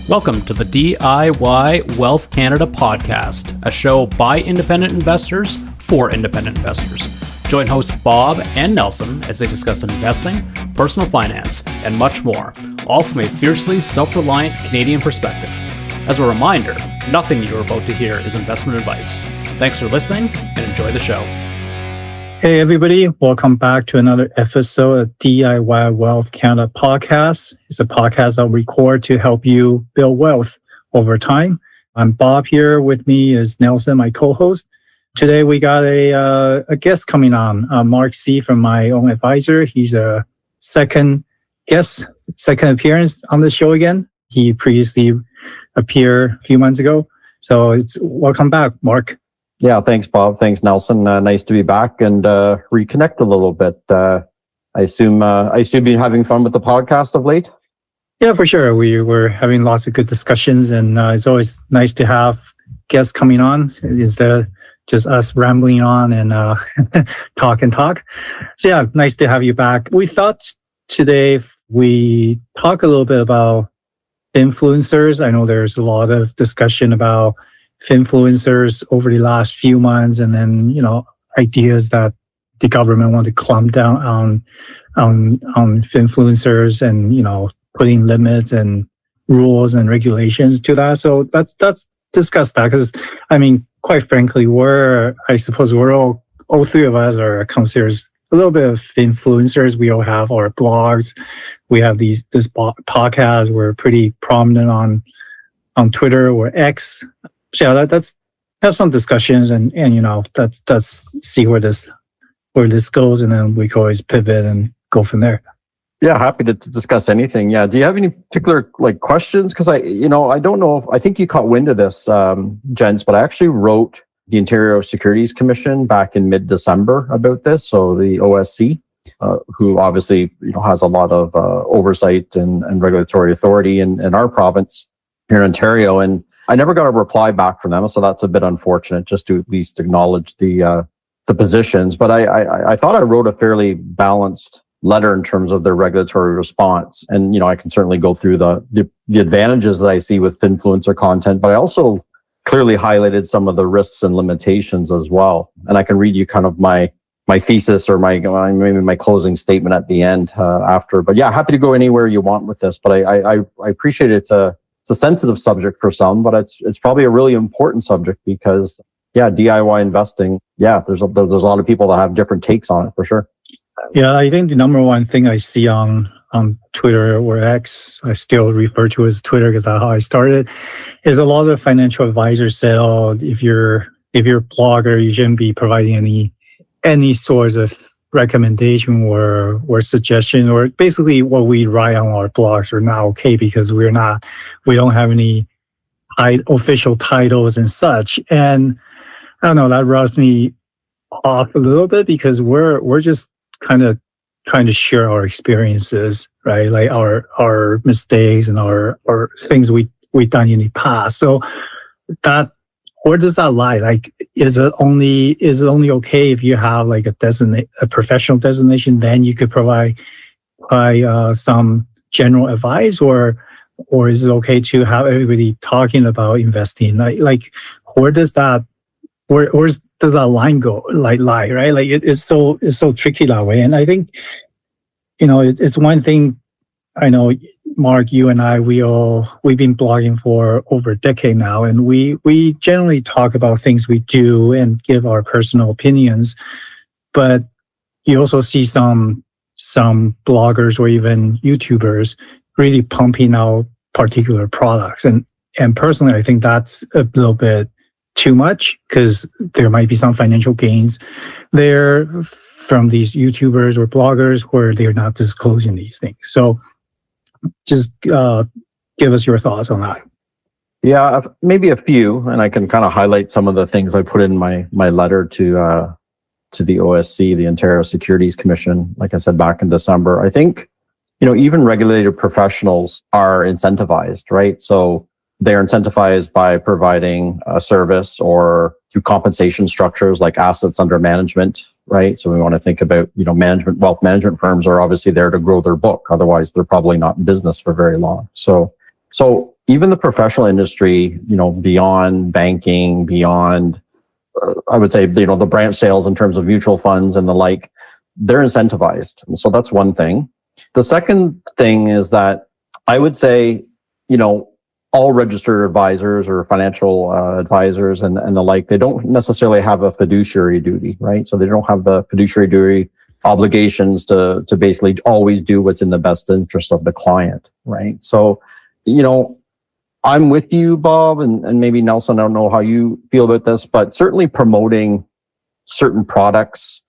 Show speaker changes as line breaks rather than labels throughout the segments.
Welcome to the DIY Wealth Canada podcast, a show by independent investors for independent investors. Join hosts Bob and Nelson as they discuss investing, personal finance, and much more, all from a fiercely self-reliant Canadian perspective. As a reminder, nothing you're about to hear is investment advice. Thanks for listening and enjoy the show.
Hey everybody, welcome back to another episode of DIY Wealth Canada podcast. It's a podcast I'll record to help you build wealth over time. I'm Bob here. With me is Nelson, my co-host. Today we got a guest coming on, Mark C. from My Own Advisor. He's a second appearance on the show again. He previously appeared a few months ago. So welcome back, Mark.
Yeah, thanks, Bob. Thanks, Nelson. Nice to be back and reconnect a little bit. I assume you've been having fun with the podcast of late?
Yeah, for sure. We were having lots of good discussions, and it's always nice to have guests coming on instead of just us rambling on and talk. So yeah, nice to have you back. We thought today we talk a little bit about influencers. I know there's a lot of discussion about Finfluencers over the last few months, and then ideas that the government want to clamp down on Finfluencers, and putting limits and rules and regulations to that. So let's discuss that, because quite frankly, I suppose we're all three of us are considered a little bit of influencers. We all have our blogs, we have this podcast. We're pretty prominent on Twitter or X. So yeah, let's have some discussions and let's see where this goes, and then we can always pivot and go from there.
Yeah, happy to discuss anything. Yeah, do you have any particular questions? Because I don't know I think you caught wind of this, gents, but I actually wrote the Ontario Securities Commission back in mid-December about this. So the OSC, who obviously has a lot of oversight and regulatory authority in our province here in Ontario, and I never got a reply back from them, so that's a bit unfortunate, just to at least acknowledge the positions. But I thought I wrote a fairly balanced letter in terms of their regulatory response. And I can certainly go through the advantages that I see with influencer content, but I also clearly highlighted some of the risks and limitations as well. And I can read you kind of my thesis or maybe my closing statement at the end after. But yeah, happy to go anywhere you want with this. But I appreciate it. It's a sensitive subject for some, but it's probably a really important subject because, yeah, DIY investing, yeah, there's a lot of people that have different takes on it for sure.
Yeah, I think the number one thing I see on Twitter or X, I still refer to as Twitter because that's how I started, is a lot of financial advisors say, oh, if you're a blogger, you shouldn't be providing any sort of recommendation or suggestion, or basically what we write on our blogs are not okay because we don't have any official titles and such. And I don't know, that rubs me off a little bit because we're just kind of trying to share our experiences, right? Like our mistakes and our things we've done in the past. So that, where does that lie? Like, is it only okay if you have like a professional designation, then you could provide some general advice, or is it okay to have everybody talking about investing? Like where does that line go? Lie, right? Like it's so tricky that way. And I think it's one thing. I know, Mark, you and I, we've been blogging for over a decade now, and we generally talk about things we do and give our personal opinions. But you also see some bloggers or even YouTubers really pumping out particular products, and personally, I think that's a little bit too much because there might be some financial gains there from these YouTubers or bloggers where they're not disclosing these things. So just give us your thoughts on that.
Yeah, maybe a few, and I can kind of highlight some of the things I put in my letter to the OSC, the Ontario Securities Commission, like I said, back in December. I think, even regulated professionals are incentivized, right? So they're incentivized by providing a service or through compensation structures like assets under management, right? So we want to think about, wealth management firms are obviously there to grow their book. Otherwise, they're probably not in business for very long. So even the professional industry, beyond banking, beyond, I would say, the branch sales in terms of mutual funds and the like, they're incentivized. And so that's one thing. The second thing is that I would say, all registered advisors or financial advisors and the like, they don't necessarily have a fiduciary duty, right? So they don't have the fiduciary duty obligations to basically always do what's in the best interest of the client, right? So, I'm with you, Bob, and maybe Nelson, I don't know how you feel about this, but certainly promoting certain products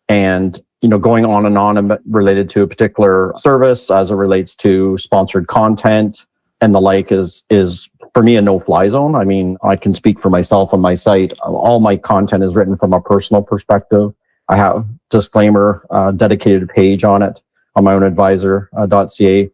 and, going on and related to a particular service as it relates to sponsored content and the like is for me a no-fly zone. I mean, I can speak for myself on my site. All my content is written from a personal perspective. I have disclaimer, dedicated page on it on my own advisor.ca.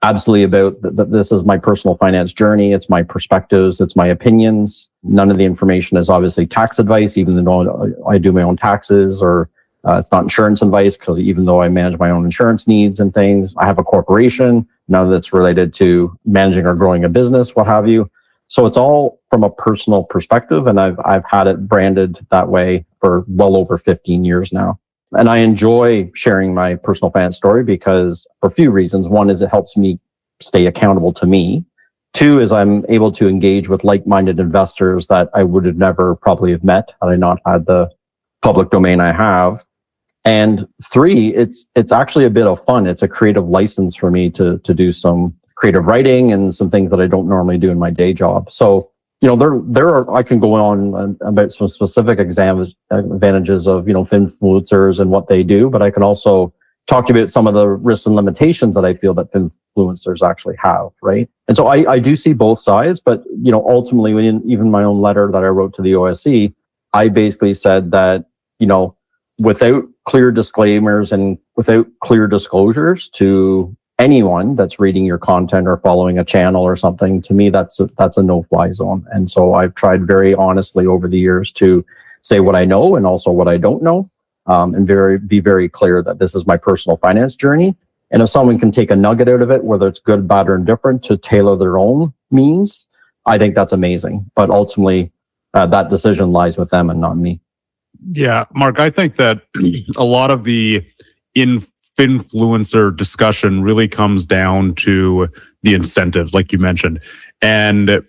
Absolutely about that. This is my personal finance journey. It's my perspectives. It's my opinions. None of the information is obviously tax advice, even though I do my own taxes, or it's not insurance advice, because even though I manage my own insurance needs and things, I have a corporation. None of that's related to managing or growing a business, what have you. So it's all from a personal perspective, and I've had it branded that way for well over 15 years now. And I enjoy sharing my personal finance story because for a few reasons. One is it helps me stay accountable to me. Two is I'm able to engage with like-minded investors that I would have never probably have met had I not had the public domain I have. And three, it's actually a bit of fun. It's a creative license for me to do some creative writing and some things that I don't normally do in my day job. So, there are, I can go on about some specific advantages of, Finfluencers and what they do, but I can also talk about some of the risks and limitations that I feel that Finfluencers actually have, right? And so I do see both sides, but, ultimately, even my own letter that I wrote to the OSC, I basically said that, without clear disclaimers and without clear disclosures to anyone that's reading your content or following a channel or something, to me, that's a no-fly zone. And so I've tried very honestly over the years to say what I know and also what I don't know, and be very clear that this is my personal finance journey. And if someone can take a nugget out of it, whether it's good, bad, or indifferent, to tailor their own means, I think that's amazing. But ultimately, that decision lies with them and not me.
Yeah, Mark, I think that a lot of the Finfluencer discussion really comes down to the incentives, like you mentioned. And,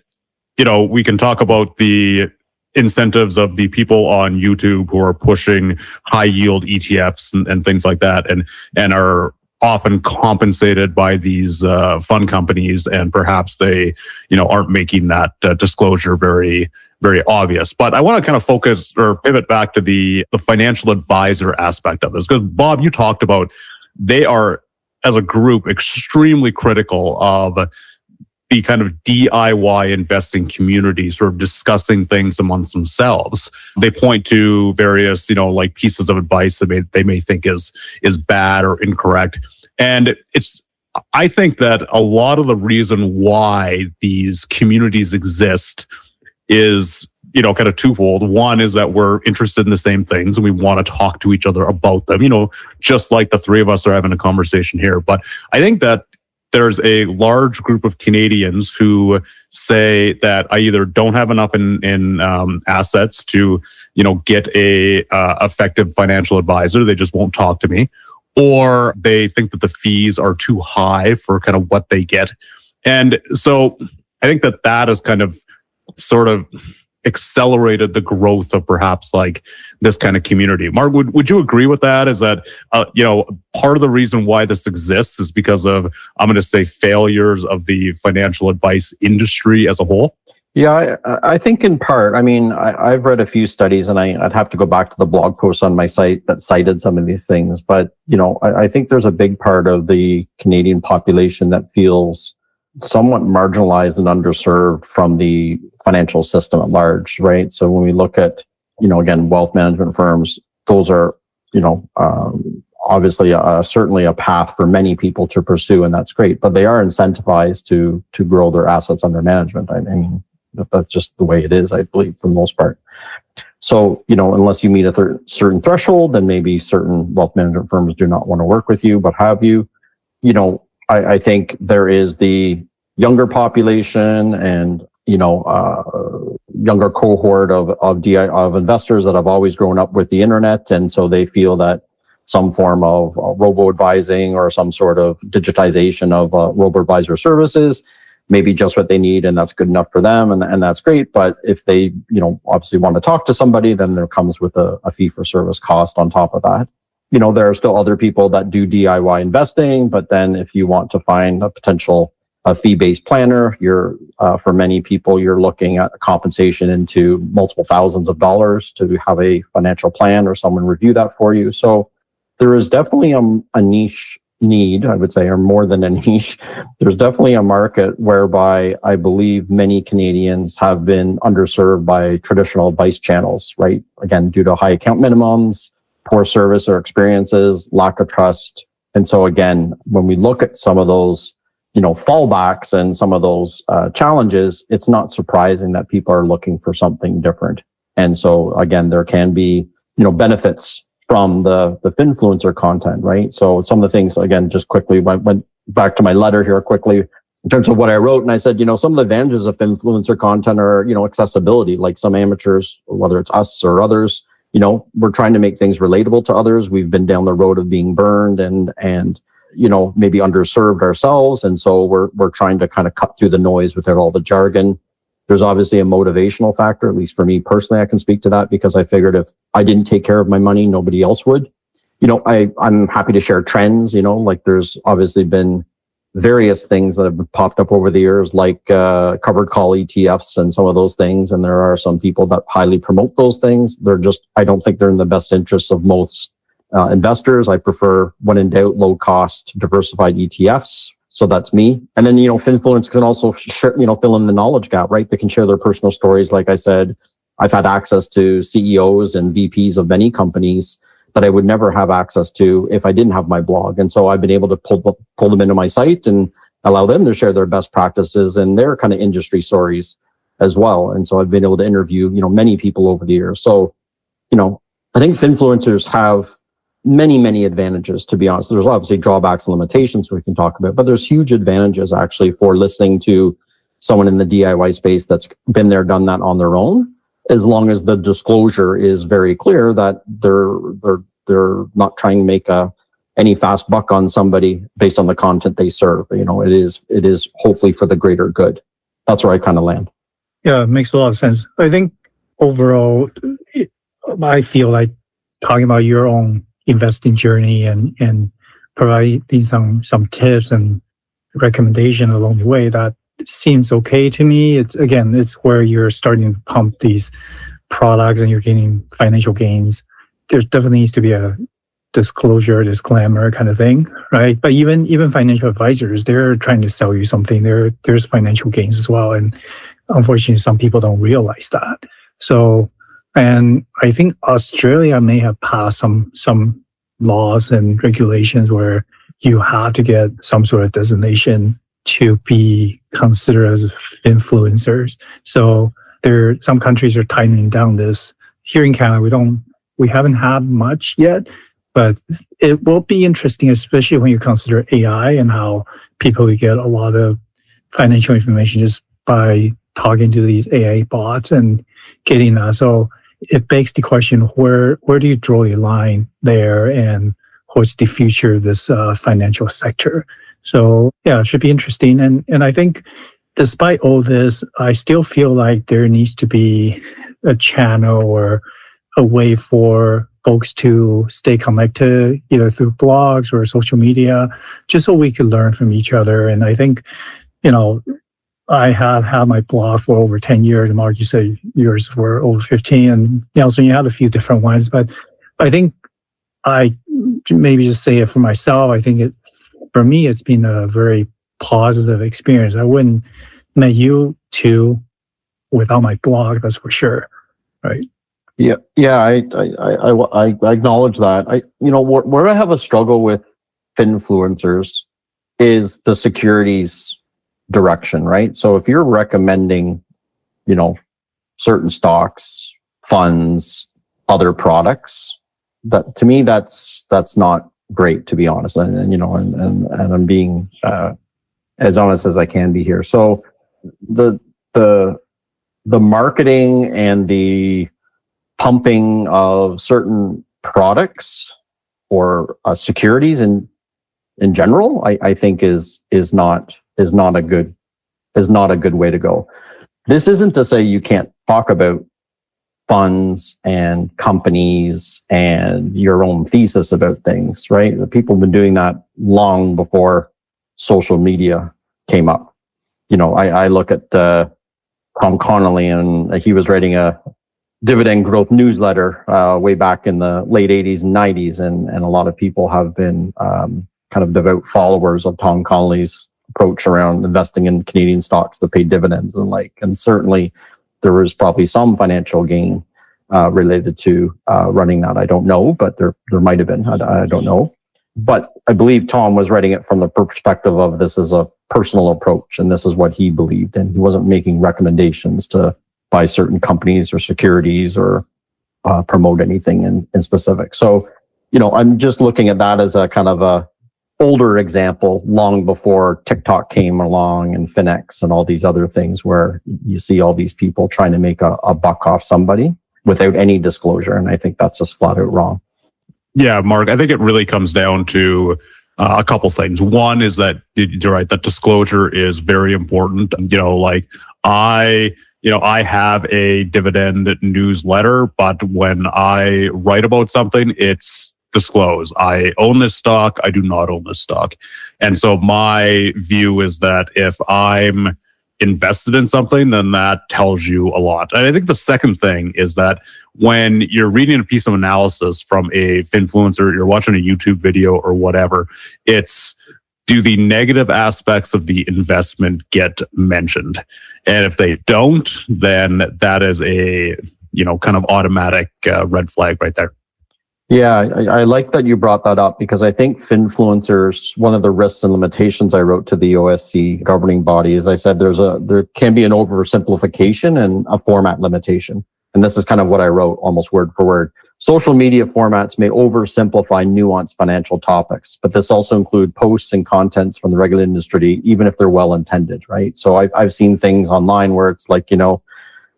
we can talk about the incentives of the people on YouTube who are pushing high yield ETFs and things like that, and are often compensated by these fund companies, and perhaps they, aren't making that disclosure very obvious. But I want to kind of focus or pivot back to the financial advisor aspect of this, because Bob, you talked about they are, as a group, extremely critical of the kind of DIY investing community, sort of discussing things amongst themselves. They point to various, like pieces of advice that they may think is bad or incorrect. And I think that a lot of the reason why these communities exist is, kind of twofold. One is that we're interested in the same things and we want to talk to each other about them, just like the three of us are having a conversation here. But I think that there's a large group of Canadians who say that I either don't have enough in assets to, get a effective financial advisor. They just won't talk to me, or they think that the fees are too high for kind of what they get. And so I think that is kind of sort of accelerated the growth of perhaps like this kind of community. Mark, would you agree with that? Is that, part of the reason why this exists is because of, I'm going to say, failures of the financial advice industry as a whole?
Yeah, I think in part. I mean, I've read a few studies, and I'd have to go back to the blog posts on my site that cited some of these things. But, I think there's a big part of the Canadian population that feels somewhat marginalized and underserved from the financial system at large, right? So when we look at, again, wealth management firms, those are, obviously certainly a path for many people to pursue, and that's great. But they are incentivized to grow their assets under management. I mean, that's just the way it is, I believe, for the most part. So, unless you meet a certain threshold, then maybe certain wealth management firms do not want to work with you, but have you, I think there is the younger population and, younger cohort of investors that have always grown up with the internet. And so they feel that some form of robo-advising or some sort of digitization of robo-advisor services may be just what they need, and that's good enough for them, and that's great. But if they, obviously want to talk to somebody, then there comes with a fee-for-service cost on top of that. There are still other people that do DIY investing, but then if you want to find a potential fee-based planner, for many people, you're looking at compensation into multiple thousands of dollars to have a financial plan or someone review that for you. So there is definitely a niche need, I would say, or more than a niche. There's definitely a market whereby I believe many Canadians have been underserved by traditional advice channels, right? Again, due to high account minimums, poor service or experiences, lack of trust. And so again, when we look at some of those, fallbacks and some of those challenges, it's not surprising that people are looking for something different. And so again, there can be, benefits from the Finfluencer content, right? So some of the things, again, just quickly, went back to my letter here quickly in terms of what I wrote. And I said, some of the advantages of Finfluencer content are, accessibility, like some amateurs, whether it's us or others, we're trying to make things relatable to others. We've been down the road of being burned and maybe underserved ourselves. And so we're trying to kind of cut through the noise without all the jargon. There's obviously a motivational factor, at least for me personally. I can speak to that because I figured if I didn't take care of my money, nobody else would. I'm happy to share trends, like there's obviously been various things that have popped up over the years, like covered call ETFs and some of those things. And there are some people that highly promote those things. I don't think they're in the best interests of most investors. I prefer, when in doubt, low cost, diversified ETFs. So that's me. And then, Finfluencers can also share, fill in the knowledge gap, right? They can share their personal stories. Like I said, I've had access to CEOs and VPs of many companies that I would never have access to if I didn't have my blog. And so I've been able to pull them into my site and allow them to share their best practices and their kind of industry stories as well. And so I've been able to interview, many people over the years. So, I think Finfluencers have many advantages, to be honest. There's obviously drawbacks and limitations we can talk about, but there's huge advantages actually for listening to someone in the DIY space that's been there, done that on their own, as long as the disclosure is very clear that they're not trying to make any fast buck on somebody based on the content they serve. It is hopefully for the greater good. That's where I kind of land.
Yeah, it makes a lot of sense. I think overall, I feel like talking about your own investing journey and providing some tips and recommendation along the way, that seems okay to me. It's where you're starting to pump these products and you're getting financial gains. There definitely needs to be a disclosure, disclaimer kind of thing, right? But even financial advisors, they're trying to sell you something. There's financial gains as well, and unfortunately, some people don't realize that. So, and I think Australia may have passed some laws and regulations where you have to get some sort of designation to be considered as influencers. So some countries are tightening down this. Here in Canada, we haven't had much yet, but it will be interesting, especially when you consider AI and how people will get a lot of financial information just by talking to these AI bots and getting that. So it begs the question, where do you draw the line there, and what's the future of this financial sector? So yeah, it should be interesting. And I think despite all this, I still feel like there needs to be a channel or a way for folks to stay connected, either through blogs or social media, just so we could learn from each other. And I think, I have had my blog for over 10 years. And Mark, you said yours for over 15. And Nelson, you had a few different ones. But I think I maybe just say it for myself. I think for me, it's been a very positive experience. I wouldn't met you two without my blog, that's for sure. Right.
Yeah. I acknowledge that. Where I have a struggle with Finfluencers is the securities direction, right? So if you're recommending, certain stocks, funds, other products, that to me, that's not great, to be honest. And I'm being as honest as I can be here. So the marketing and the pumping of certain products or securities in general, I think is not a good way to go. This isn't to say you can't talk about funds and companies and your own thesis about things, right? The people have been doing that long before social media came up. You know, I look at Tom Connolly, and he was writing a dividend growth newsletter way back in the late 80s and 90s, and a lot of people have been kind of devout followers of Tom Connolly's approach around investing in Canadian stocks that pay dividends and and certainly there was probably some financial gain related to running that. I don't know, but there might have been. I don't know. But I believe Tom was writing it from the perspective of this is a personal approach, and this is what he believed. And he wasn't making recommendations to buy certain companies or securities or promote anything in specific. So, you know, I'm just looking at that as a kind of a older example, long before TikTok came along and Finex and all these other things, where you see all these people trying to make a buck off somebody without any disclosure. And I think that's just flat out wrong.
Yeah, Mark, I think it really comes down to a couple things. One is that you're right, that disclosure is very important. You know, like I have a dividend newsletter, but when I write about something, it's disclosed. I own this stock. I do not own this stock. And so my view is that if I'm invested in something, then that tells you a lot. And I think the second thing is that when you're reading a piece of analysis from a Finfluencer, you're watching a YouTube video or whatever, it's, do the negative aspects of the investment get mentioned? And if they don't, then that is a, you know, kind of automatic red flag right there.
Yeah, I like that you brought that up, because I think Finfluencers, one of the risks and limitations I wrote to the OSC governing body is I said there can be an oversimplification and a format limitation. And this is kind of what I wrote almost word for word. Social media formats may oversimplify nuanced financial topics, but this also include posts and contents from the regulated industry, even if they're well intended, right? So I've seen things online where it's like, you know,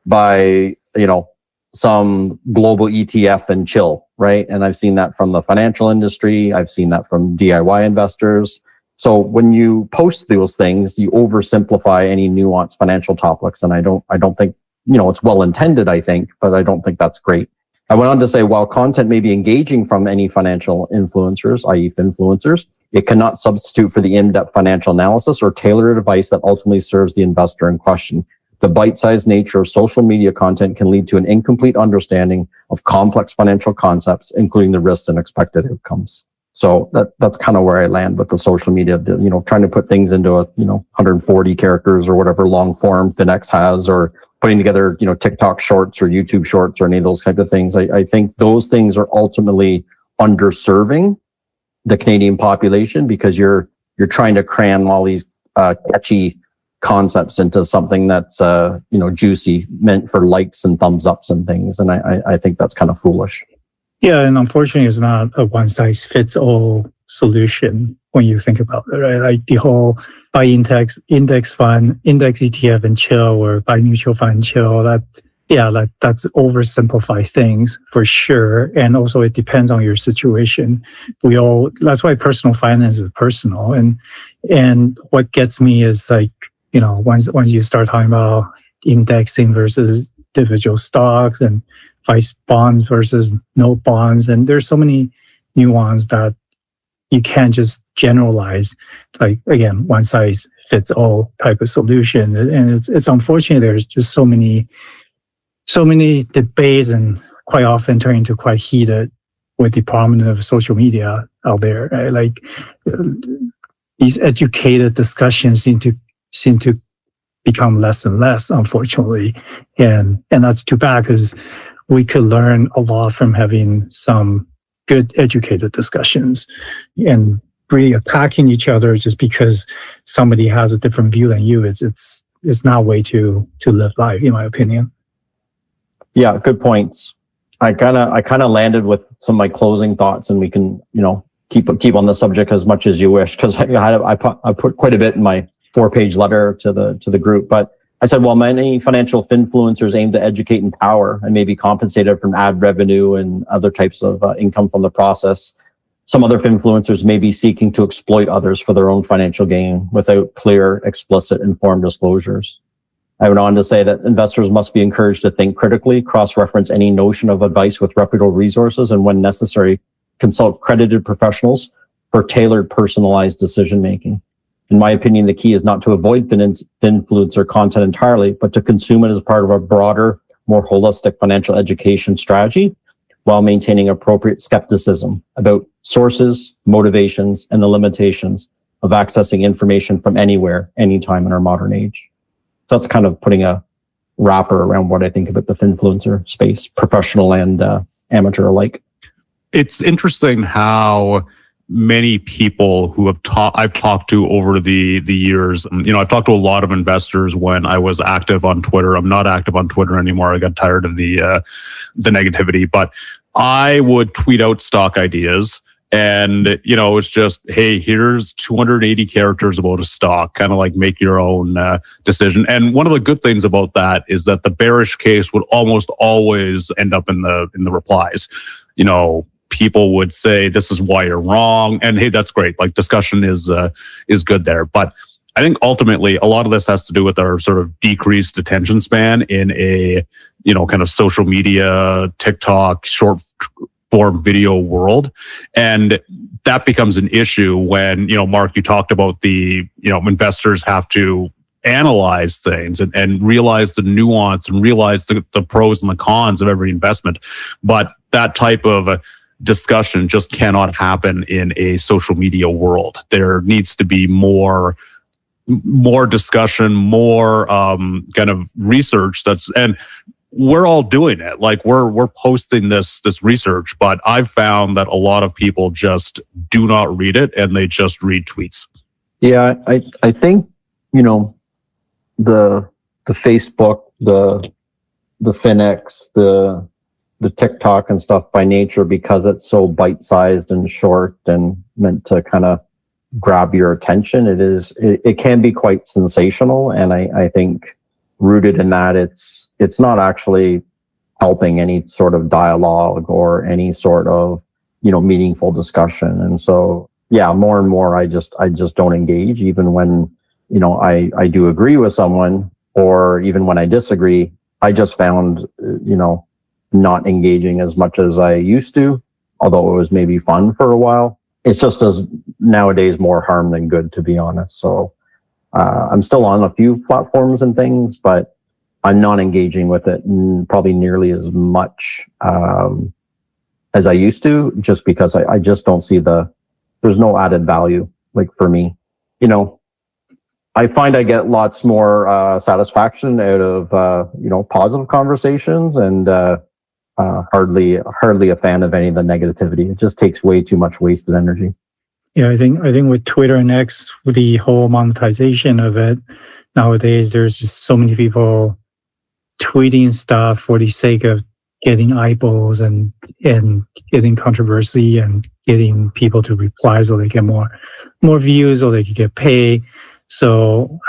by, you know, some global ETF and chill, right? And I've seen that from the financial industry. I've seen that from DIY investors. So when you post those things, you oversimplify any nuanced financial topics. And I don't think, you know, it's well intended, I think, but I don't think that's great. I went on to say, while content may be engaging from any financial influencers, i.e. Finfluencers, it cannot substitute for the in-depth financial analysis or tailored advice that ultimately serves the investor in question. The bite-sized nature of social media content can lead to an incomplete understanding of complex financial concepts, including the risks and expected outcomes. So that's kind of where I land with the social media, you know, trying to put things into a, you know, 140 characters or whatever long form Finex has, or putting together, you know, TikTok shorts or YouTube shorts or any of those types of things. I think those things are ultimately underserving the Canadian population, because you're trying to cram all these catchy concepts into something that's you know, juicy, meant for likes and thumbs ups and things. And I think that's kind of foolish.
Yeah, and unfortunately, it's not a one-size-fits-all solution when you think about it, right? Like the whole buy index fund, index ETF and chill, or buy mutual fund and chill, that's oversimplify things for sure. And also it depends on your situation. That's why personal finance is personal. And what gets me is like, you know, once you start talking about indexing versus individual stocks and vice bonds versus no bonds, and there's so many nuances that you can't just generalize, like, again, one size fits all type of solution. And it's unfortunate there's just so many debates, and quite often turn into quite heated with the prominence of social media out there, right? Like these educated discussions seem to become less and less, unfortunately. And that's too bad, because we could learn a lot from having some good educated discussions, and really attacking each other just because somebody has a different view than you. It's not a way to live life, in my opinion.
Yeah, good points. I kind of landed with some of my closing thoughts, and we can, you know, keep on the subject as much as you wish, because I put quite a bit in my 4-page letter to the group. But I said, well, many financial finfluencers aim to educate and empower and may be compensated from ad revenue and other types of income from the process. Some other finfluencers may be seeking to exploit others for their own financial gain without clear, explicit, informed disclosures. I went on to say that investors must be encouraged to think critically, cross-reference any notion of advice with reputable resources, and when necessary, consult credited professionals for tailored, personalized decision-making. In my opinion, the key is not to avoid finfluencer content entirely, but to consume it as part of a broader, more holistic financial education strategy while maintaining appropriate skepticism about sources, motivations, and the limitations of accessing information from anywhere, anytime in our modern age. So that's kind of putting a wrapper around what I think about the finfluencer space, professional and amateur alike.
It's interesting how many people who I've talked to over the years. I've talked to a lot of investors when I was active on Twitter. I'm not active on Twitter anymore. I got tired of the negativity, but I would tweet out stock ideas. And, it's just, hey, here's 280 characters about a stock, kind of like make your own decision. And one of the good things about that is that the bearish case would almost always end up in the replies. People would say, this is why you're wrong. And hey, that's great. Like, discussion is good there. But I think ultimately a lot of this has to do with our sort of decreased attention span in a, kind of social media, TikTok, short form video world. And that becomes an issue when, Mark, you talked about the, investors have to analyze things and realize the nuance and realize the pros and the cons of every investment. But that type of discussion just cannot happen in a social media world. There needs to be more discussion, more kind of research and we're all doing it. Like we're posting this research, but I've found that a lot of people just do not read it and they just read tweets.
Yeah, I think, the Facebook, the Finex, the TikTok and stuff by nature, because it's so bite-sized and short and meant to kind of grab your attention, it can be quite sensational. And I think rooted in that, it's not actually helping any sort of dialogue or any sort of, meaningful discussion. And so, yeah, more and more, I just don't engage, even when, I do agree with someone, or even when I disagree. I just found, not engaging as much as I used to, although it was maybe fun for a while. It's just does nowadays more harm than good, to be honest. So I'm still on a few platforms and things, but I'm not engaging with it probably nearly as much as I used to, just because I just don't see there's no added value, like for me. I find I get lots more satisfaction out of positive conversations, and hardly a fan of any of the negativity. It just takes way too much wasted energy.
Yeah, I think with Twitter and X, with the whole monetization of it, nowadays there's just so many people tweeting stuff for the sake of getting eyeballs and getting controversy and getting people to reply so they get more views or they can get paid. So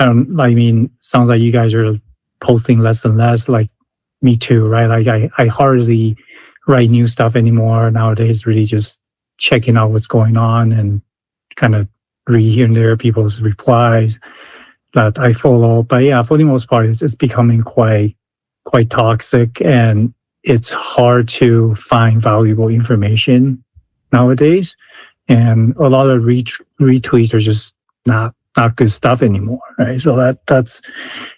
sounds like you guys are posting less and less. Like me too, right? Like I hardly write new stuff anymore nowadays. Really just checking out what's going on and kind of read here and there people's replies that I follow. But yeah, for the most part, it's becoming quite toxic, and it's hard to find valuable information nowadays. And a lot of retweets are just not good stuff anymore, right? So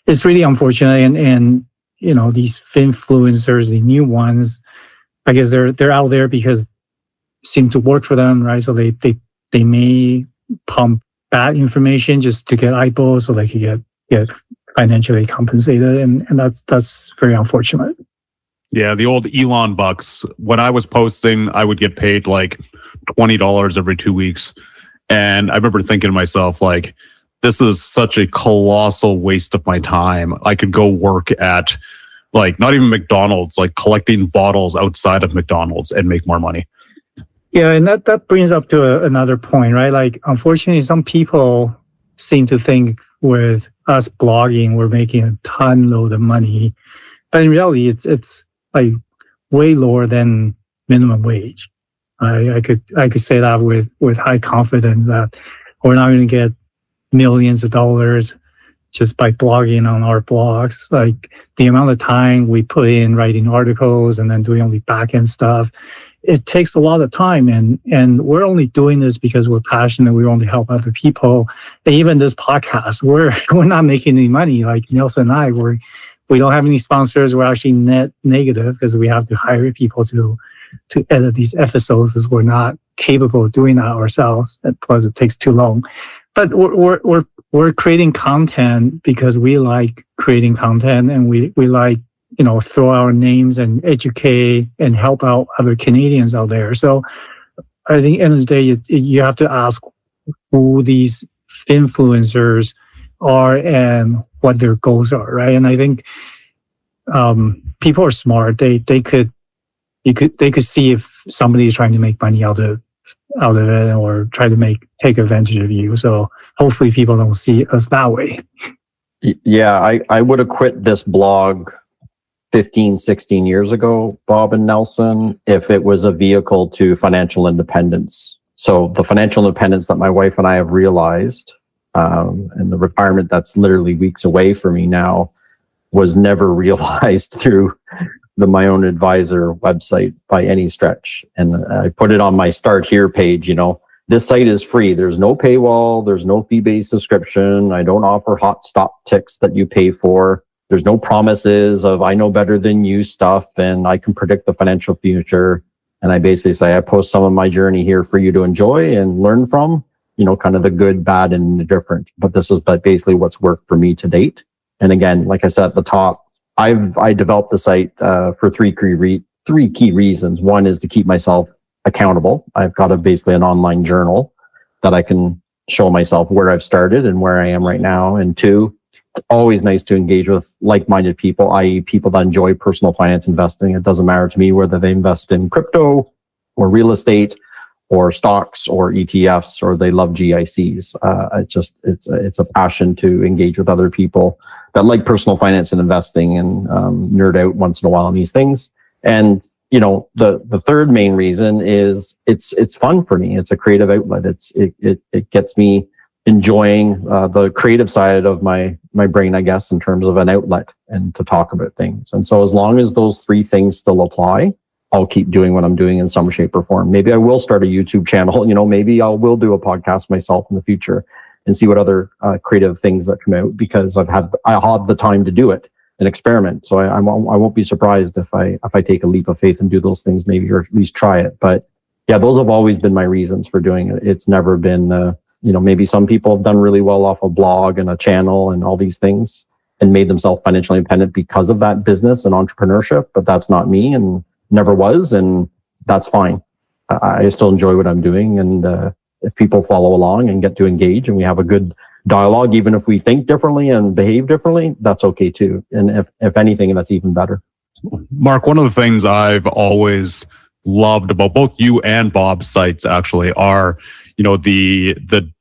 it's really unfortunate. And these finfluencers, the new ones, I guess they're out there because it seem to work for them, right? So they may pump bad information just to get eyeballs so they can get financially compensated, and that's very unfortunate.
Yeah, the old Elon bucks. When I was posting, I would get paid like $20 every 2 weeks. And I remember thinking to myself, like, this is such a colossal waste of my time. I could go work at, like, not even McDonald's, like collecting bottles outside of McDonald's and make more money.
Yeah, and that brings up to another point, right? Like, unfortunately, some people seem to think with us blogging, we're making a ton load of money, but in reality, it's like way lower than minimum wage. I could say that with high confidence that we're not going to get millions of dollars just by blogging on our blogs. Like the amount of time we put in writing articles and then doing all the back end stuff, it takes a lot of time. And we're only doing this because we're passionate. We want to help other people. And even this podcast, we're not making any money. Like Nelson and I, we don't have any sponsors. We're actually net negative because we have to hire people to edit these episodes as we're not capable of doing that ourselves. And plus it takes too long. But we're creating content because we like creating content, and we like, throw our names and educate and help out other Canadians out there. So I think at the end of the day, you have to ask who these influencers are and what their goals are, right? And I think people are smart. They could see if somebody is trying to make money out of it or try to take advantage of you. So hopefully people don't see us that way.
Yeah, I would have quit this blog 15, 16 years ago, Bob and Nelson, if it was a vehicle to financial independence. So the financial independence that my wife and I have realized, and the retirement that's literally weeks away for me now, was never realized through my own advisor website by any stretch. And I put it on my Start Here page, this site is free. There's no paywall. There's no fee-based subscription. I don't offer hot stop ticks that you pay for. There's no promises of I know better than you stuff and I can predict the financial future. And I basically say I post some of my journey here for you to enjoy and learn from, kind of the good, bad, and the different. But this is basically what's worked for me to date. And again, like I said at the top, I developed the site for three key reasons. One is to keep myself accountable. I've got basically an online journal that I can show myself where I've started and where I am right now. And two, it's always nice to engage with like-minded people, i.e. people that enjoy personal finance investing. It doesn't matter to me whether they invest in crypto or real estate or stocks or ETFs or they love GICs. It's a passion to engage with other people that like personal finance and investing and nerd out once in a while on these things. And the third main reason is it's fun for me. It's a creative outlet. It gets me enjoying the creative side of my brain, I guess, in terms of an outlet and to talk about things. And so as long as those three things still apply, I'll keep doing what I'm doing in some shape or form. Maybe I will start a YouTube channel. Maybe I will do a podcast myself in the future and see what other creative things that come out, because I had the time to do it and experiment. So I won't be surprised if I take a leap of faith and do those things, maybe, or at least try it. But yeah, those have always been my reasons for doing it. It's never been, maybe some people have done really well off a blog and a channel and all these things and made themselves financially independent because of that business and entrepreneurship, but that's not me and never was, and that's fine. I still enjoy what I'm doing, and if people follow along and get to engage and we have a good dialogue, even if we think differently and behave differently, that's okay too. And if anything, that's even better.
Mark, one of the things I've always loved about both you and Bob's sites actually are,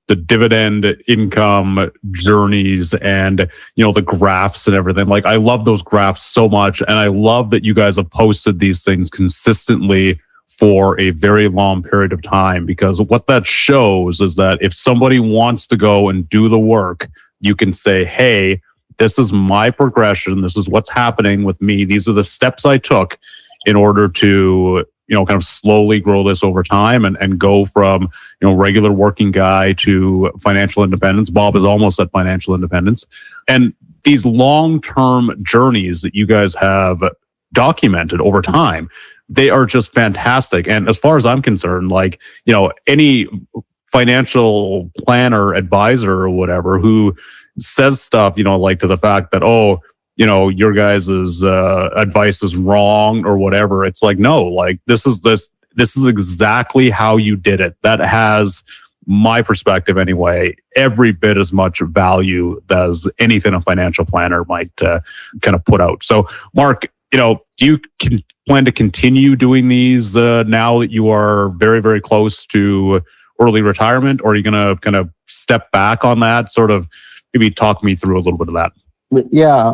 the dividend income journeys and, the graphs and everything. Like, I love those graphs so much. And I love that you guys have posted these things consistently for a very long period of time, because what that shows is that if somebody wants to go and do the work, you can say, hey, this is my progression. This is what's happening with me. These are the steps I took in order to, kind of slowly grow this over time and go from, regular working guy to financial independence. Bob is almost at financial independence. And these long-term journeys that you guys have documented over time, they are just fantastic. And as far as I'm concerned, like, any financial planner, advisor or whatever who says stuff, like to the fact that, your guys' advice is wrong or whatever. It's like, no, like this is exactly how you did it. That has, my perspective anyway, every bit as much value as anything a financial planner might kind of put out. So Mark, do you plan to continue doing these now that you are very, very close to early retirement, or are you going to kind of step back on that? Sort of maybe talk me through a little bit of that.
Yeah.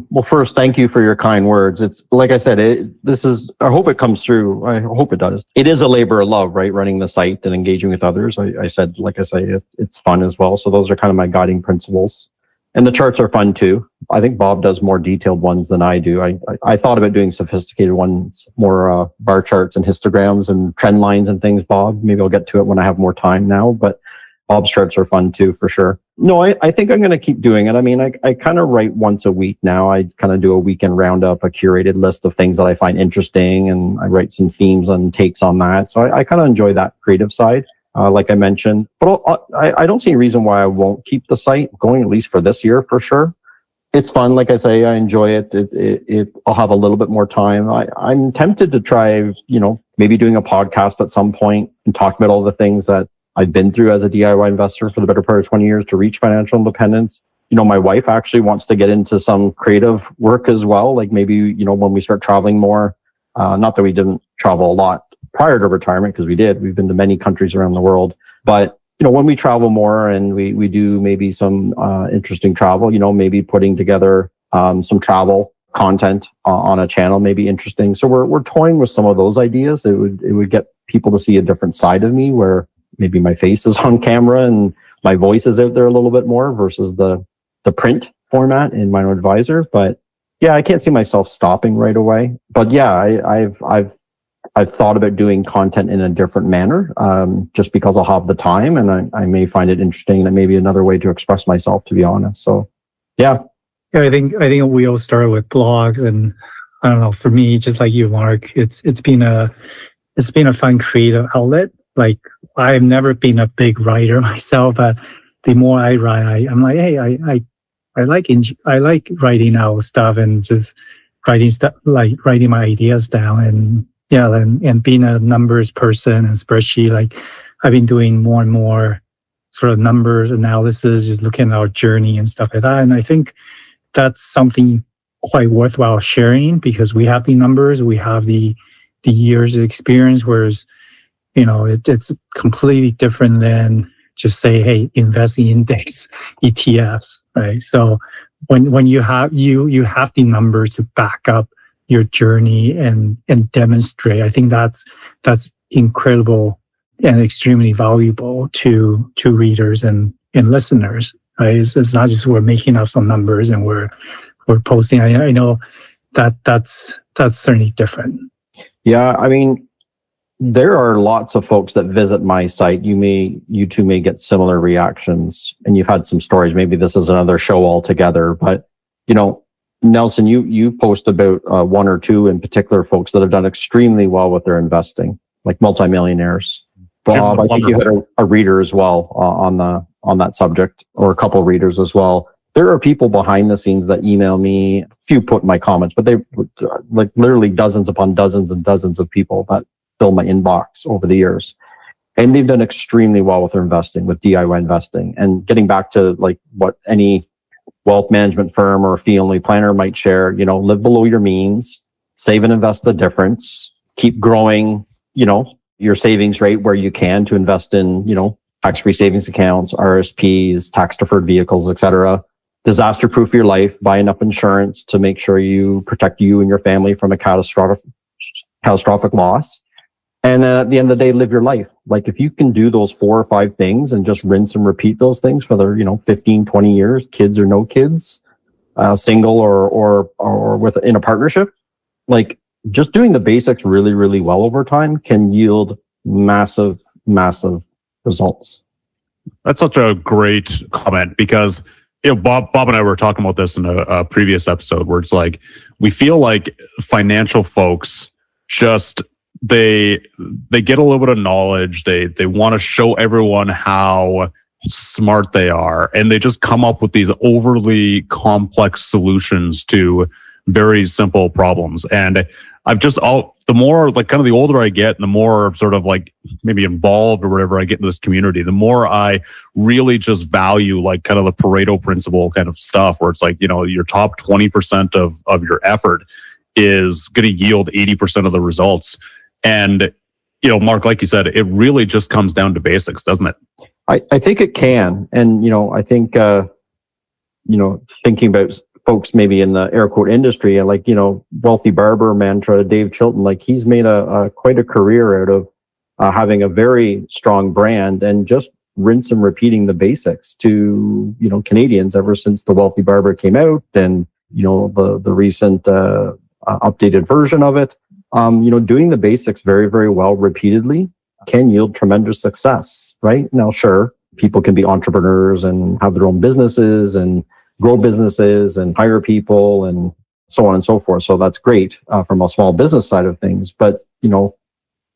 Well, first, thank you for your kind words. It's like I said, I hope it comes through. I hope it does. It is a labor of love, right? Running the site and engaging with others. I said, like I say, it's fun as well. So those are kind of my guiding principles. And the charts are fun too. I think Bob does more detailed ones than I do. I thought about doing sophisticated ones, more bar charts and histograms and trend lines and things, Bob. Maybe I'll get to it when I have more time now, but Bob's charts are fun too, for sure. No, I think I'm going to keep doing it. I mean, I kind of write once a week now. I kind of do a weekend roundup, a curated list of things that I find interesting, and I write some themes and takes on that. So I kind of enjoy that creative side, like I mentioned. But I don't see any reason why I won't keep the site going, at least for this year, for sure. It's fun. Like I say, I enjoy it. I'll have a little bit more time. I'm tempted to try, maybe doing a podcast at some point and talk about all the things that I've been through as a DIY investor for the better part of 20 years to reach financial independence. My wife actually wants to get into some creative work as well. Like maybe, when we start traveling more, not that we didn't travel a lot prior to retirement, because we've been to many countries around the world. But, when we travel more and we do maybe some interesting travel, maybe putting together some travel content on a channel may be interesting. So we're toying with some of those ideas. It would get people to see a different side of me, where maybe my face is on camera and my voice is out there a little bit more versus the print format in Minor Advisor. But yeah, I can't see myself stopping right away. But yeah, I've thought about doing content in a different manner, just because I'll have the time and I may find it interesting, and it may be another way to express myself, to be honest. So yeah.
Yeah, I think we all start with blogs, and I don't know, for me, just like you, Mark, it's been a fun creative outlet. Like, I've never been a big writer myself, but the more I write, I'm like, hey, I like writing out stuff and just writing stuff, like writing my ideas down, and yeah, and being a numbers person and spreadsheet, like I've been doing more and more sort of numbers analysis, just looking at our journey and stuff like that. And I think that's something quite worthwhile sharing, because we have the numbers, we have the years of experience, whereas it's completely different than just say, hey, invest in index ETFs, right? So when you have the numbers to back up your journey and demonstrate, I think that's incredible and extremely valuable to readers and listeners, right? It's not just we're making up some numbers and we're posting. I know that's certainly different.
Yeah, I mean, there are lots of folks that visit my site. You two may get similar reactions, and you've had some stories. Maybe this is another show altogether, but Nelson, you post about one or two in particular folks that have done extremely well with their investing, like multimillionaires. Bob, I think you had a reader as well on that subject, or a couple of readers as well. There are people behind the scenes that email me. A few put in my comments, but they like literally dozens upon dozens and dozens of people that fill my inbox over the years. And they've done extremely well with their investing, with DIY investing. And getting back to like what any wealth management firm or fee-only planner might share, live below your means, save and invest the difference, keep growing, your savings rate where you can to invest in, tax-free savings accounts, RSPs, tax-deferred vehicles, etc. Disaster-proof your life, buy enough insurance to make sure you protect you and your family from a catastrophic loss. And then at the end of the day, live your life. Like, if you can do those 4 or 5 things and just rinse and repeat those things for the 15, 20 years, kids or no kids, single or in a partnership, like just doing the basics really, really well over time can yield massive, massive results.
That's such a great comment, because Bob and I were talking about this in a previous episode, where it's like we feel like financial folks just they get a little bit of knowledge. They want to show everyone how smart they are, and they just come up with these overly complex solutions to very simple problems. And the more like kind of the older I get and the more sort of like maybe involved or whatever I get in this community, the more I really just value like kind of the Pareto principle kind of stuff, where it's like, your top 20% of your effort is going to yield 80% of the results. And Mark, like you said, it really just comes down to basics, doesn't it?
I think it can. And, I think, thinking about folks maybe in the air quote industry, like, wealthy barber mantra, Dave Chilton, like he's made quite a career out of having a very strong brand and just rinse and repeating the basics to, Canadians ever since the wealthy barber came out and, the recent updated version of it. Doing the basics very, very well repeatedly can yield tremendous success, right? Now, sure, people can be entrepreneurs and have their own businesses and grow businesses and hire people and so on and so forth. So that's great from a small business side of things. But,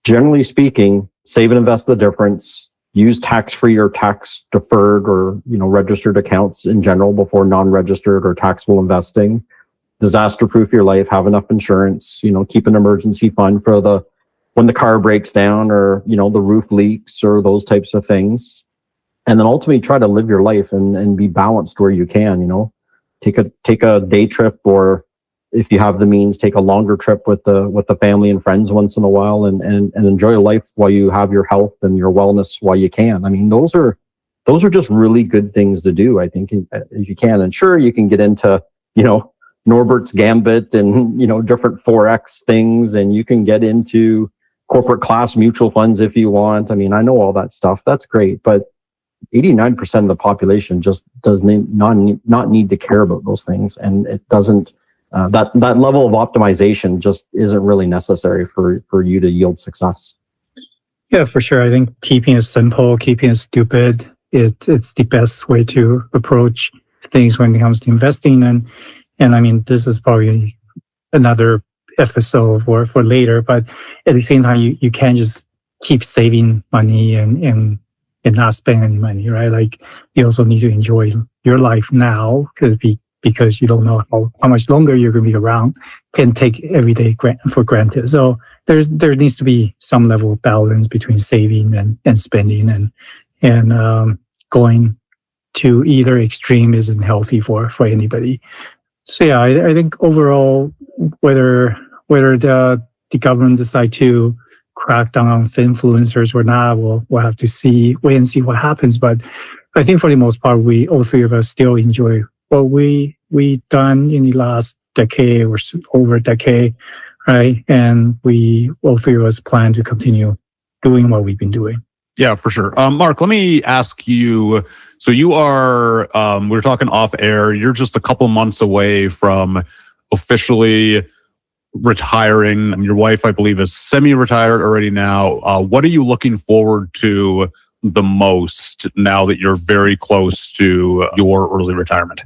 generally speaking, save and invest the difference, use tax-free or tax-deferred or, registered accounts in general before non-registered or taxable investing. Disaster-proof your life, have enough insurance, keep an emergency fund for when the car breaks down or, the roof leaks or those types of things. And then ultimately try to live your life and be balanced where you can, take a day trip, or if you have the means, take a longer trip with the family and friends once in a while and enjoy life while you have your health and your wellness while you can. I mean, those are just really good things to do, I think, if you can. And sure, you can get into, Norbert's Gambit and, different Forex things, and you can get into corporate class mutual funds if you want. I mean, I know all that stuff. That's great. But 89% of the population just does not need to care about those things. And it doesn't, that level of optimization just isn't really necessary for you to yield success.
Yeah, for sure. I think keeping it simple, keeping it stupid, it's the best way to approach things when it comes to investing. And I mean, this is probably another episode for later, but at the same time, you can't just keep saving money and not spend any money, right? Like you also need to enjoy your life now because you don't know how much longer you're going to be around, and take every day for granted. So there needs to be some level of balance between saving and spending, and going to either extreme isn't healthy for anybody. So yeah, I think overall, whether the government decide to crack down on Finfluencers or not, we'll have to wait and see what happens. But I think for the most part, all three of us still enjoy what we done in the last decade or over a decade, right? And all three of us plan to continue doing what we've been doing.
Yeah, for sure. Mark, let me ask you, so you are, we were talking off air, you're just a couple months away from officially retiring. Your wife, I believe, is semi-retired already now. What are you looking forward to the most now that you're very close to your early retirement?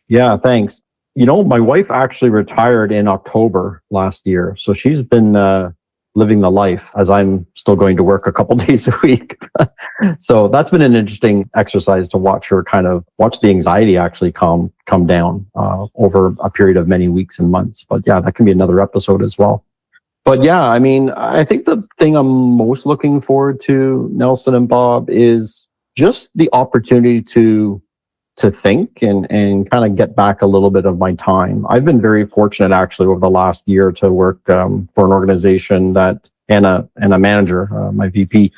Yeah, thanks. My wife actually retired in October last year. So she's been living the life as I'm still going to work a couple days a week. So that's been an interesting exercise to watch her watch the anxiety actually come down over a period of many weeks and months. But yeah, that can be another episode as well. But yeah, I mean, I think the thing I'm most looking forward to, Nelson and Bob, is just the opportunity to think and kind of get back a little bit of my time. I've been very fortunate actually over the last year to work for an organization and a manager, my VP,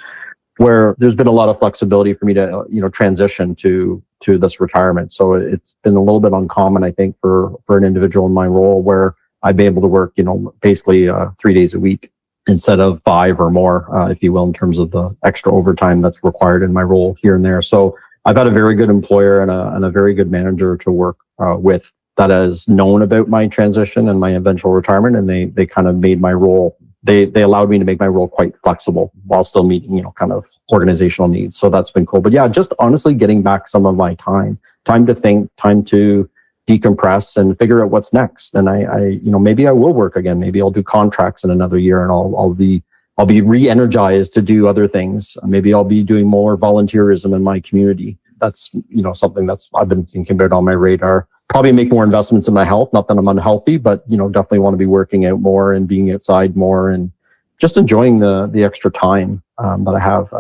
where there's been a lot of flexibility for me to transition to this retirement. So it's been a little bit uncommon, I think, for an individual in my role where I'd be able to work basically 3 days a week instead of 5 or more, if you will, in terms of the extra overtime that's required in my role here and there. So I've had a very good employer and a very good manager to work with that has known about my transition and my eventual retirement, and they kind of made my role. They allowed me to make my role quite flexible while still meeting kind of organizational needs. So that's been cool. But yeah, just honestly getting back some of my time to think, time to decompress and figure out what's next. And I maybe I will work again. Maybe I'll do contracts in another year, and I'll be re-energized to do other things. Maybe I'll be doing more volunteerism in my community. That's, something I've been thinking about on my radar. Probably make more investments in my health. Not that I'm unhealthy, but, definitely want to be working out more and being outside more and just enjoying the extra time that I have,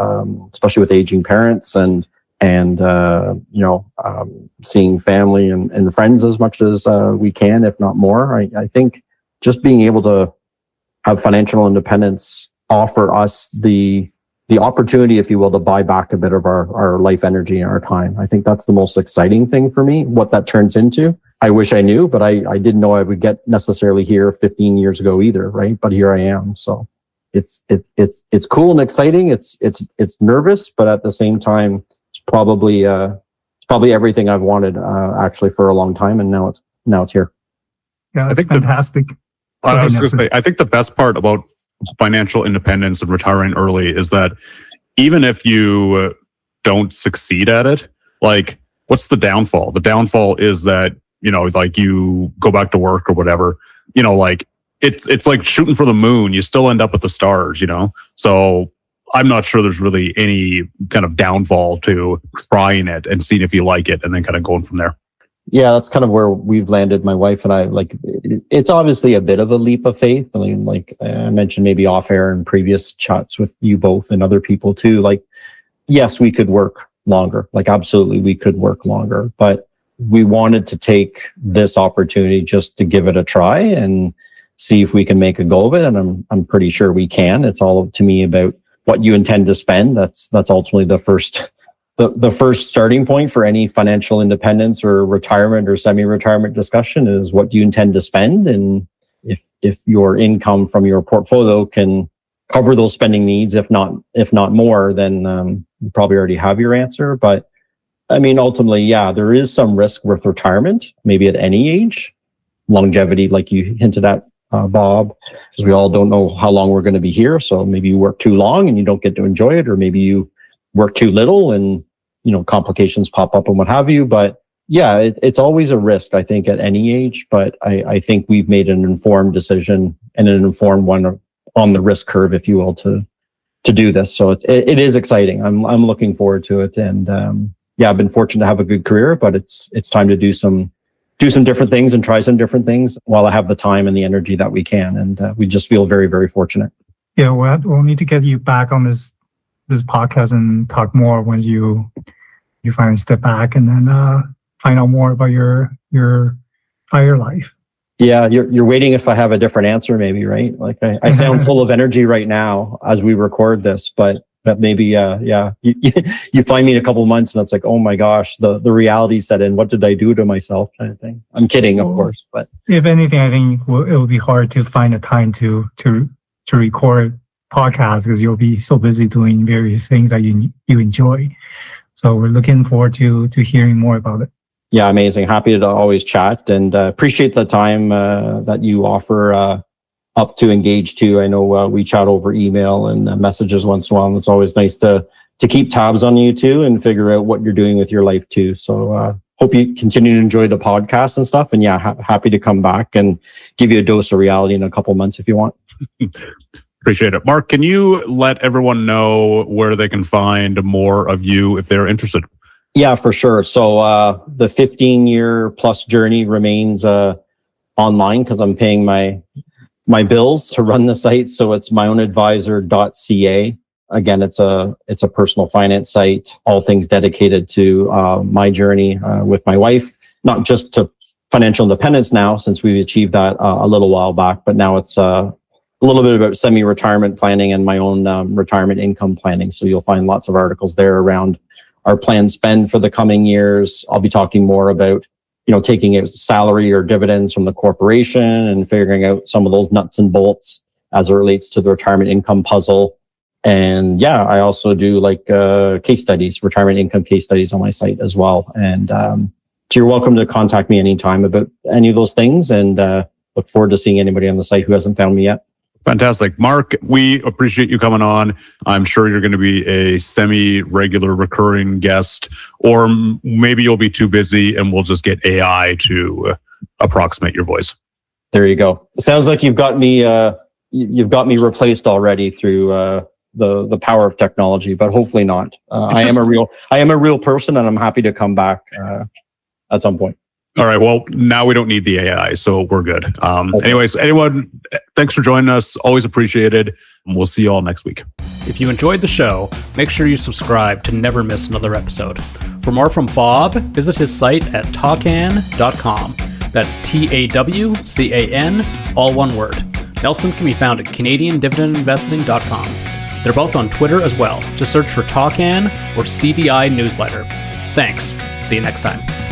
especially with aging parents and seeing family and friends as much as we can, if not more. I think just being able to have financial independence offer us the opportunity, if you will, to buy back a bit of our life energy and our time. I think that's the most exciting thing for me, what that turns into. I wish I knew, but I didn't know I would get necessarily here 15 years ago either, right? But here I am. So it's cool and exciting. It's nervous, but at the same time, it's probably everything I've wanted actually for a long time, and now it's here.
Yeah,
I
that's
think
fantastic.
I was going to say, I think the best part about financial independence and retiring early is that even if you don't succeed at it, like, what's the downfall? The downfall is that, like, you go back to work or whatever, like, it's like shooting for the moon. You still end up at the stars, So I'm not sure there's really any kind of downfall to trying it and seeing if you like it and then kind of going from there.
Yeah, that's kind of where we've landed, my wife and I. Like, it's obviously a bit of a leap of faith. I mean, like I mentioned maybe off air in previous chats with you both and other people too. Like, yes, we could work longer. Like, absolutely, we could work longer. But we wanted to take this opportunity just to give it a try and see if we can make a go of it. And I'm pretty sure we can. It's all to me about what you intend to spend. That's ultimately the first starting point for any financial independence or retirement or semi-retirement discussion is, what do you intend to spend? And if your income from your portfolio can cover those spending needs, if not more, then you probably already have your answer. But I mean, ultimately, yeah, there is some risk with retirement, maybe at any age. Longevity, like you hinted at, Bob, because we all don't know how long we're going to be here. So maybe you work too long and you don't get to enjoy it, or maybe you work too little and complications pop up and what have you. But yeah, it's always a risk, I think, at any age. But I think we've made an informed decision and an informed one on the risk curve, if you will, to do this. So it is exciting. I'm looking forward to it. And yeah, I've been fortunate to have a good career, but it's time to do some different things and try some different things while I have the time and the energy that we can. And we just feel very, very fortunate.
Yeah, we'll need to get you back on this podcast and talk more when you finally step back and then find out more about your prior life.
Yeah, you're waiting if I have a different answer, maybe, right? Like I sound full of energy right now as we record this, but maybe you find me in a couple of months and it's like, oh my gosh, the reality set in. What did I do to myself? Kind of thing. I'm kidding, of course, but
if anything, I think it will be hard to find a time to record podcasts because you'll be so busy doing various things that you enjoy. So we're looking forward to hearing more about it.
Yeah, amazing. Happy to always chat, and appreciate the time that you offer up to engage too. I know we chat over email and messages once in a while, and it's always nice to keep tabs on you too and figure out what you're doing with your life too. So hope you continue to enjoy the podcast and stuff. And yeah, happy to come back and give you a dose of reality in a couple months if you want.
Appreciate it. Mark, can you let everyone know where they can find more of you if they're interested?
Yeah, for sure. So the 15-year plus journey remains online because I'm paying my bills to run the site. So it's myownadvisor.ca. Again, it's a personal finance site, all things dedicated to my journey with my wife, not just to financial independence now, since we've achieved that a little while back, but now it's a little bit about semi-retirement planning and my own retirement income planning. So you'll find lots of articles there around our planned spend for the coming years. I'll be talking more about, taking a salary or dividends from the corporation and figuring out some of those nuts and bolts as it relates to the retirement income puzzle. And yeah, I also do like case studies, retirement income case studies on my site as well. And so you're welcome to contact me anytime about any of those things, and look forward to seeing anybody on the site who hasn't found me yet.
Fantastic. Mark, we appreciate you coming on. I'm sure you're going to be a semi-regular recurring guest, or maybe you'll be too busy and we'll just get AI to approximate your voice.
There you go. It sounds like you've got me replaced already through the power of technology, but hopefully not. I am a real person, and I'm happy to come back at some point.
All right. Well, now we don't need the AI, so we're good. Okay. Anyways, anyone, thanks for joining us. Always appreciated. We'll see you all next week.
If you enjoyed the show, make sure you subscribe to never miss another episode. For more from Bob, visit his site at tawcan.com. That's TAWCAN, all one word. Nelson can be found at CanadianDividendInvesting.com. They're both on Twitter as well. Just search for Talkan or CDI Newsletter. Thanks. See you next time.